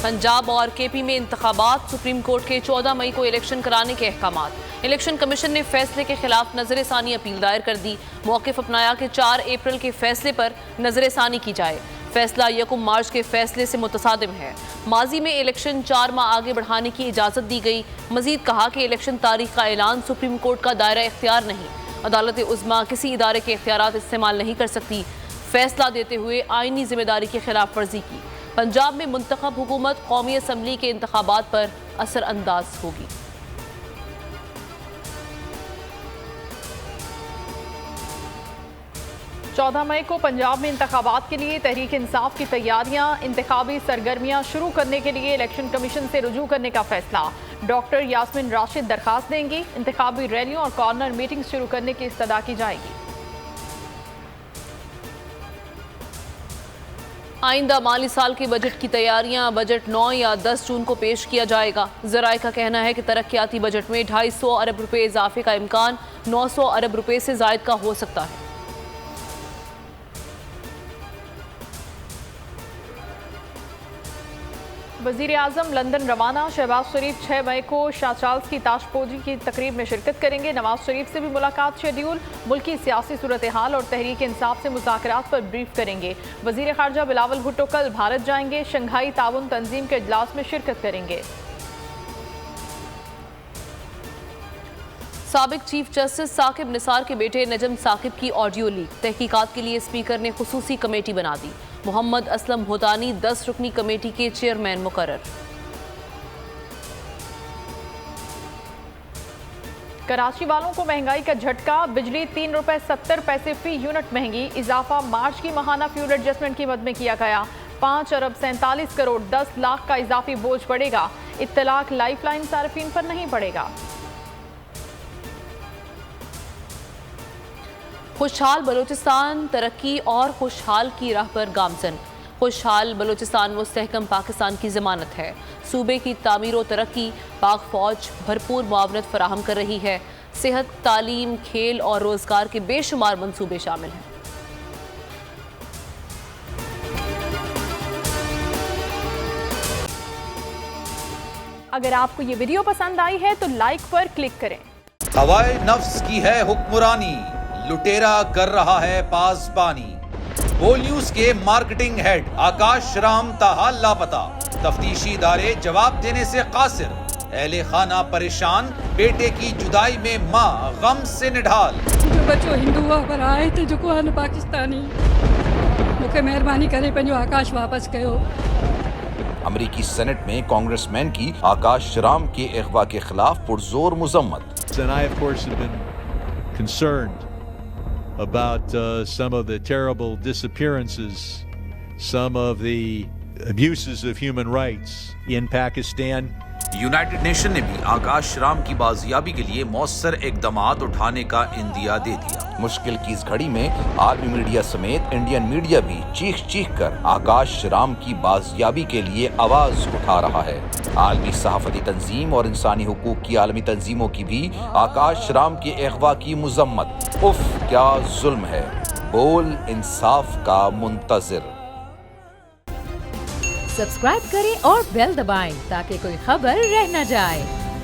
पंजाब और केपी में इंतखाबात, सुप्रीम कोर्ट के 14 मई को इलेक्शन कराने के अहकामात। इलेक्शन कमीशन ने फैसले के खिलाफ नजरसानी अपील दायर कर दी। मौक़िफ़ अपनाया कि 4 अप्रैल के फैसले पर नजरसानी की जाए। फैसला 1 मार्च के फैसले से मुतसादिम है। माजी में इलेक्शन 4 माह आगे बढ़ाने की इजाज़त दी गई। मजीद कहा कि इलेक्शन तारीख का ऐलान सुप्रीम कोर्ट का दायरा इख्तियार नहीं। अदालत उज़्मा किसी इदारे के इख्तियारात इस्तेमाल नहीं कर सकती। फैसला देते हुए आईनी जिम्मेदारी की खिलाफ वर्जी की। पंजाब में मुंतखब हुकूमत कौमी असम्बली के इंतखाबात पर असरअंदाज होगी। चौदह मई को पंजाब में इंतखाबात के लिए तहरीक इंसाफ की तैयारियां, इंतखाबी सरगर्मियां शुरू करने के लिए इलेक्शन कमीशन से रुजू करने का फैसला। डॉक्टर यास्मीन राशिद दरखास्त देंगी। इंतखाबी रैलियों और कॉर्नर मीटिंग शुरू करने की इस्तदा की जाएगी। आइंदा माली साल के बजट की तैयारियां, बजट 9 या 10 जून को पेश किया जाएगा। ज़राए का कहना है कि तरक्याती बजट में 250 अरब रुपए इजाफे का इम्कान 900 अरब रुपए से जायद का हो सकता है। वज़ीर आज़म लंदन रवाना। शहबाज शरीफ 6 मई को शाह चार्ल्स की ताजपोशी की तकरीब में शिरकत करेंगे। नवाज शरीफ से भी मुलाकात शेड्यूल। मुल्की सियासी सूरत हाल और तहरीक इंसाफ से मुज़ाकरात पर ब्रीफ करेंगे। वज़ीर ख़ारजा बिलावल भुट्टो कल भारत जाएंगे। शंघाई ताउन तंजीम के इजलास में शिरकत करेंगे। साबिक चीफ जस्टिस साकिब निसार के बेटे नजम साकिब की ऑडियो लीक। तहकीकात के लिए स्पीकर ने खुसूसी कमेटी बना दी। मोहम्मद असलम होतानी 10 रुकनी कमेटी के चेयरमैन मुकर्रर। कराची वालों को महंगाई का झटका। बिजली 3 रुपए 70 पैसे फी यूनिट महंगी। इजाफा मार्च की माहाना फ्यूल एडजस्टमेंट की मद में किया गया। 5 अरब 47 करोड़ 10 लाख का इजाफी बोझ पड़ेगा। इत्तलाक लाइफलाइन सार्फिन पर नहीं पड़ेगा। खुशहाल बलूचिस्तान तरक्की और खुशहाल की राह पर गामजन। खुशहाल बलूचिस्तान मुस्तहकम पाकिस्तान की जमानत है। सूबे की तामीर और तरक्की पाक फौज भरपूर मुआवनत फराहम कर रही है। सेहत, तालीम, खेल और रोजगार के बेशुमार मंसूबे शामिल हैं। अगर आपको ये वीडियो पसंद आई है तो लाइक पर क्लिक करें। हवाए नफ्स की है हुक्मरानी, लुटेरा कर रहा है पासबानी। बोल न्यूज के मार्केटिंग हेड आकाश राम ताहा लापता। तफ्तीशी इदारे जवाब देने से कासिर। अहले खाना परेशान, बेटे की जुदाई में माँ गम से निढाल। जो बच्चो हिंदू हुआ पर आए थे जो को आन पाकिस्तानी, मुझे मेहरबानी करे पंजो आकाश वापस कयो। अमेरिकी सेनेट में कांग्रेसमैन की आकाश राम के अगवा के खिलाफ पुरजोर मुजम्मत। And I, of course, have been concerned about some of the terrible disappearances, some of the abuses of human rights in Pakistan. United nation ने भी आकाश राम की बाजियाबी के लिए मौसर इकदामात उठाने का इंदिया दे दिया। मुश्किल की इस घड़ी में आर्मी मीडिया समेत इंडियन मीडिया भी चीख चीख कर आकाश राम की बाजियाबी के लिए आवाज उठा रहा है। आलमी सहाफती तंजीम और इंसानी हुकूक की आलमी तंजीमों की भी आकाश राम के अगवा की मुजम्मत। उफ क्या जुल्म है, बोल इंसाफ का मुंतजिर। सब्सक्राइब करें और बेल दबाएं ताकि कोई खबर रह न जाए।